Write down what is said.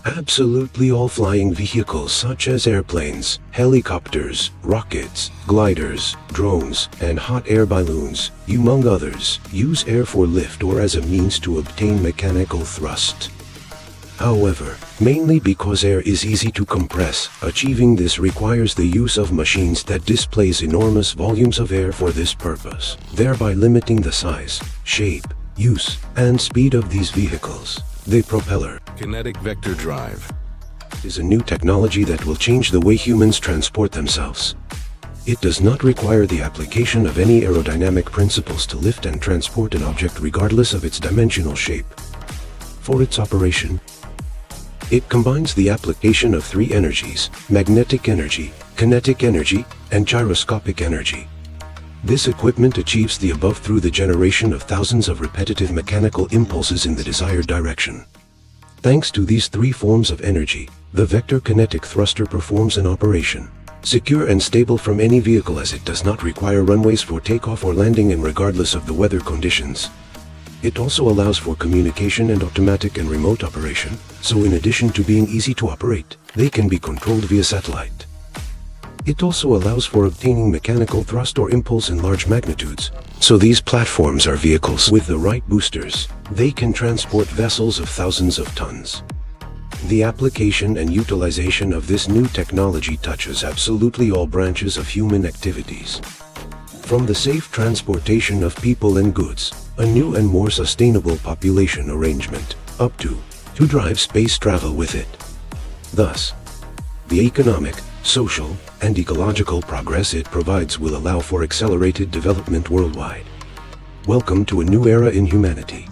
Absolutely all flying vehicles such as airplanes, helicopters, rockets, gliders, drones, and hot air balloons, among others, use air for lift or as a means to obtain mechanical thrust. However, mainly because air is easy to compress, achieving this requires the use of machines that displace enormous volumes of air for this purpose, thereby limiting the size, shape, use, and speed of these vehicles. The propeller Kinetic Vector Drive is a new technology that will change the way humans transport themselves. It does not require the application of any aerodynamic principles to lift and transport an object regardless of its dimensional shape. For its operation, it combines the application of three energies: magnetic energy, kinetic energy, and gyroscopic energy. This equipment achieves the above through the generation of thousands of repetitive mechanical impulses in the desired direction. Thanks to these three forms of energy, the vector kinetic thruster performs an operation, secure and stable from any vehicle, as it does not require runways for takeoff or landing and regardless of the weather conditions. It also allows for communication and automatic and remote operation, so in addition to being easy to operate, they can be controlled via satellite. It also allows for obtaining mechanical thrust or impulse in large magnitudes, so these platforms are vehicles with the right boosters. They can transport vessels of thousands of tons. The application and utilization of this new technology touches absolutely all branches of human activities. From the safe transportation of people and goods, a new and more sustainable population arrangement, up to drive space travel with it. Thus, the economic, social, and ecological progress it provides will allow for accelerated development worldwide. Welcome to a new era in humanity.